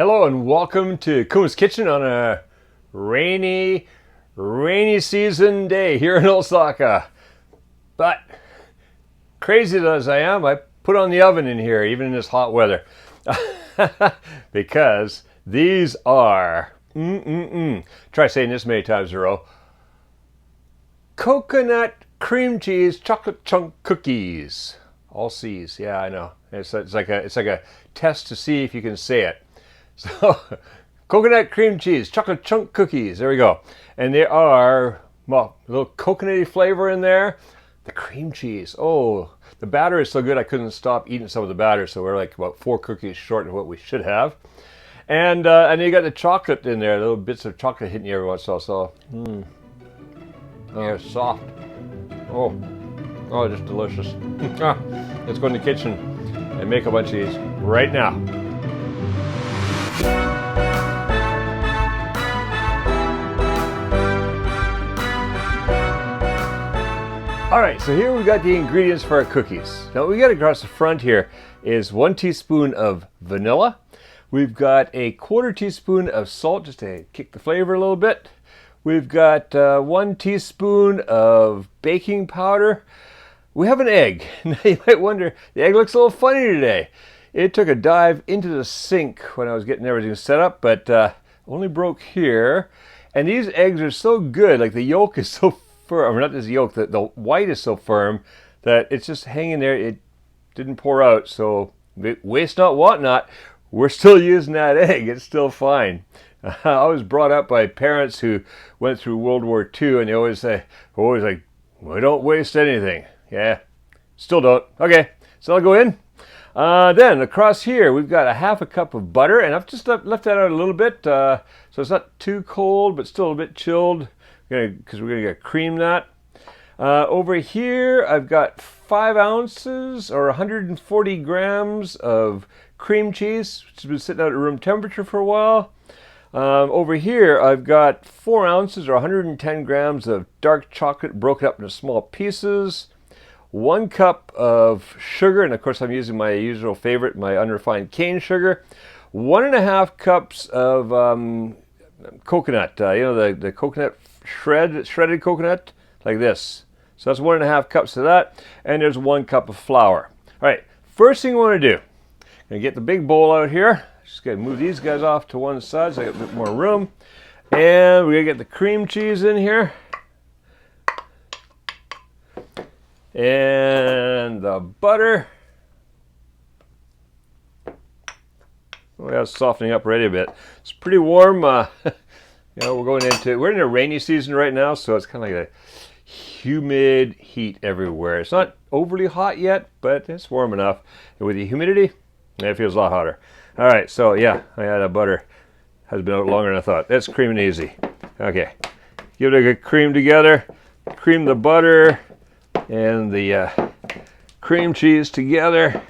Hello and welcome to Kuma's Kitchen on a rainy season day here in Osaka. But crazy as I am, I put on the oven in here even in this hot weather because these are try saying this many times in a row. Coconut cream cheese chocolate chunk cookies. All C's. Yeah, I know. It's like a test to see if you can say it. So, coconut cream cheese, chocolate chunk cookies. There we go. And they are, well, a little coconutty flavor in there. The cream cheese. Oh, the batter is so good I couldn't stop eating some of the batter. So we're like about 4 cookies short of what we should have. And then you got the chocolate in there. Little bits of chocolate hitting you every once in a while. So, they're soft. Oh, just delicious. Let's go in the kitchen and make a bunch of these right now. All right, so here we've got the ingredients for our cookies. Now what we got across the front here is 1 teaspoon of vanilla. We've got a 1/4 teaspoon of salt just to kick the flavor a little bit. We've got 1 teaspoon of baking powder. We have an egg. Now you might wonder, the egg looks a little funny today. It took a dive into the sink when I was getting everything set up, but only broke here. And these eggs are so good, like the yolk is so firm, or not this yolk, the white is so firm that it's just hanging there. It didn't pour out, so waste not, want not. We're still using that egg. It's still fine. I was brought up by parents who went through World War II, and they always like, we don't waste anything. Yeah, still don't. Okay, so I'll go in. Then across here, we've got a 1/2 cup of butter, and I've just left that out a little bit, so it's not too cold, but still a bit chilled, because we're gonna cream that. Over here, I've got 5 ounces or 140 grams of cream cheese, which has been sitting out at room temperature for a while. Over here, I've got 4 ounces or 110 grams of dark chocolate broken up into small pieces. 1 cup of sugar, and of course I'm using my usual favorite, my unrefined cane sugar. 1.5 cups of coconut, the coconut shredded coconut, like this. So that's 1.5 cups of that, and there's 1 cup of flour. All right, first thing I want to do, I'm gonna get the big bowl out here. Just gonna move these guys off to one side so I got a bit more room. And we're gonna get the cream cheese in here. And the butter. Oh yeah, it's softening up already a bit. It's pretty warm. We're in a rainy season right now, so it's kind of like a humid heat everywhere. It's not overly hot yet, but it's warm enough. And with the humidity, it feels a lot hotter. All right, so yeah, that butter has been out longer than I thought. That's cream and easy. Okay, give it a good cream together. Cream the butter and the cream cheese together.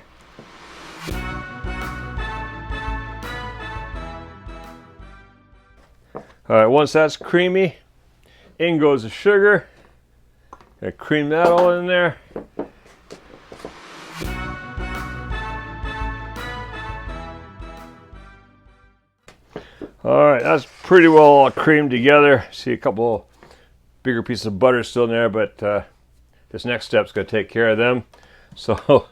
All right, once that's creamy, in goes the sugar. Gonna cream that all in there. All right, that's pretty well all creamed together. See a couple bigger pieces of butter still in there, but this next step's going to take care of them. So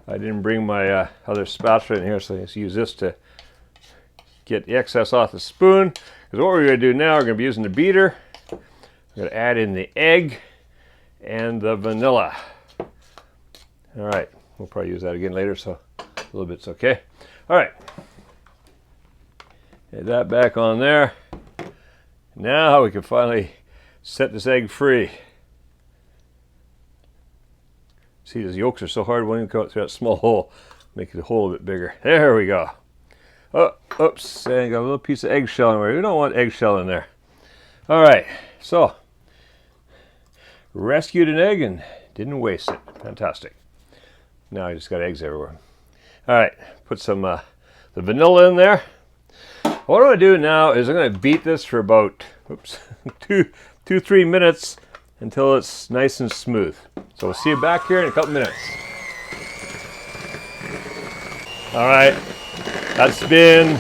I didn't bring my other spatula in here, so I just use this to get the excess off the spoon. Because what we're going to do now, we're going to be using the beater. We're going to add in the egg and the vanilla. All right, we'll probably use that again later, so a little bit's okay. All right. Get that back on there. Now we can finally set this egg free. See, these yolks are so hard, one can come out through that small hole. Make the hole a bit bigger. There we go. Oh, oops, and got a little piece of eggshell in there. We don't want eggshell in there. All right, so rescued an egg and didn't waste it. Fantastic. Now I just got eggs everywhere. All right, put some the vanilla in there. What I'm going to do now is I'm going to beat this for about 2-3 minutes until it's nice and smooth. So we'll see you back here in a couple minutes. All right, that's been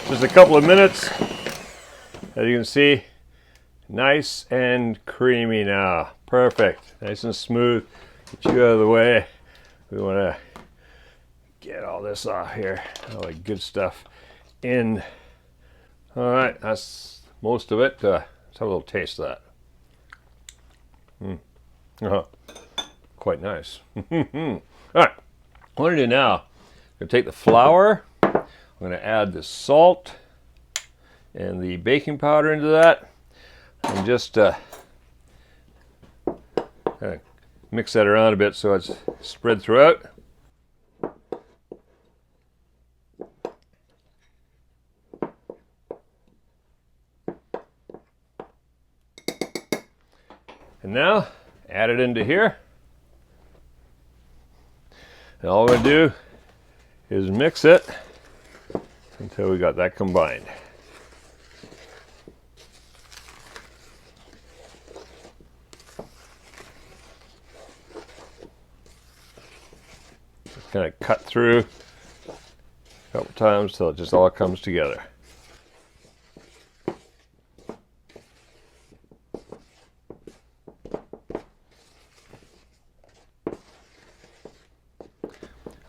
Just a couple of minutes. As you can see, nice and creamy now. Perfect. Nice and smooth. Get you out of the way. We want to get all this off here. All the good stuff in. All right, that's most of it. Let's have a little taste of that. Quite nice. All right, what I'm going to do now, I'm going to take the flour. I'm going to add the salt and the baking powder into that, and just kind of mix that around a bit so it's spread throughout. And now add it into here. And all we're going to do is mix it until we got that combined. Just kind of cut through a couple times till it just all comes together.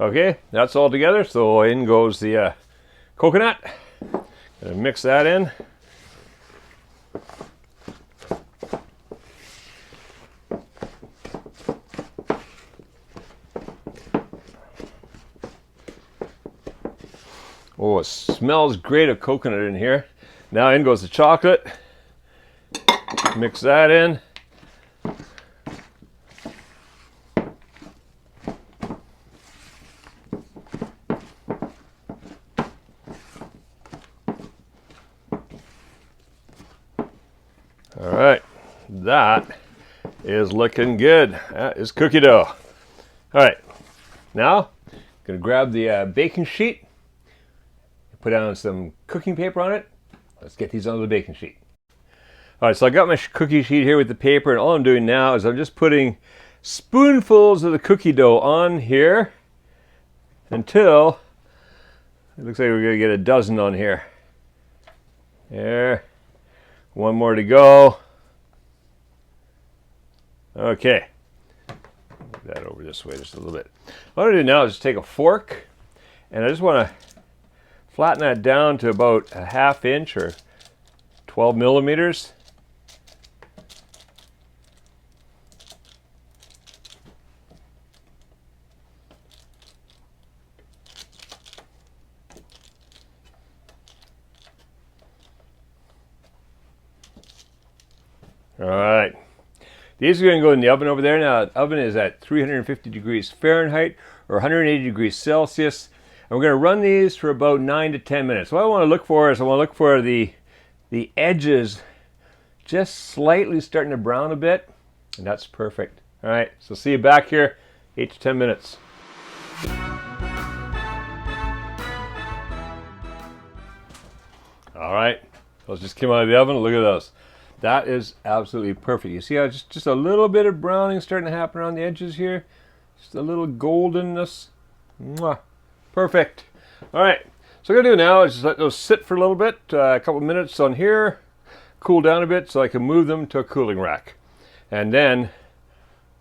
Okay, that's all together, so in goes the coconut. Gonna mix that in. Oh, it smells great of coconut in here. Now in goes the chocolate. Mix that in. All right, that is looking good. That is cookie dough. All right, now I'm gonna grab the baking sheet, put down some cooking paper on it. Let's get these on the baking sheet. All right, so I got my cookie sheet here with the paper, and all I'm doing now is I'm just putting spoonfuls of the cookie dough on here until it looks like we're gonna get a dozen on here. There. One more to go. Okay. Move that over this way just a little bit. What I'm going to do now is just take a fork, and I just want to flatten that down to about a 1/2 inch or 12 millimeters. All right, these are going to go in the oven over there. Now, the oven is at 350 degrees Fahrenheit or 180 degrees Celsius. And we're going to run these for about 9 to 10 minutes. What I want to look for is I want to look for the edges just slightly starting to brown a bit, and that's perfect. All right, so see you back here, 8 to 10 minutes. All right, those just came out of the oven. Look at those. That is absolutely perfect. You see how just a little bit of browning starting to happen around the edges here? Just a little goldenness. Mwah. Perfect. All right, so what I'm going to do now is just let those sit for a little bit, a couple minutes on here, cool down a bit so I can move them to a cooling rack. And then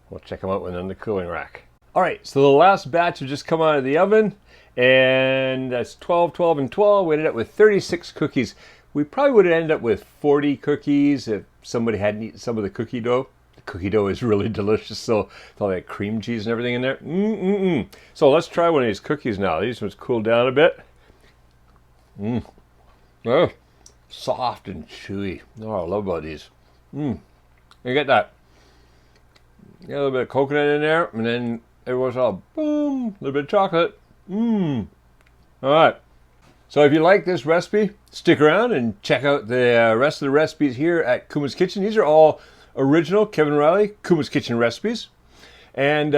we'll check them out when they're in the cooling rack. All right, so the last batch have just come out of the oven, and that's 12, 12, and 12. We ended up with 36 cookies. We probably would have ended up with 40 cookies if somebody hadn't eaten some of the cookie dough. The cookie dough is really delicious, so with all that cream cheese and everything in there. So let's try one of these cookies now. These ones cool down a bit. Oh, soft and chewy. Oh, I love about these. You get that. Get a little bit of coconut in there, and then everyone's all boom, a little bit of chocolate. All right. So if you like this recipe, stick around and check out the rest of the recipes here at Kuma's Kitchen. These are all original Kevin Riley Kuma's Kitchen recipes. And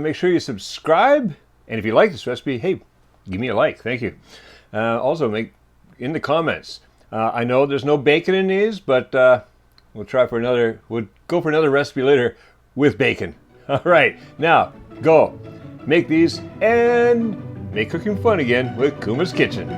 make sure you subscribe. And if you like this recipe, hey, give me a like. Thank you. Also, make in the comments. I know there's no bacon in these, but we'll go for another recipe later with bacon. All right, now go make these and make cooking fun again with Kuma's Kitchen.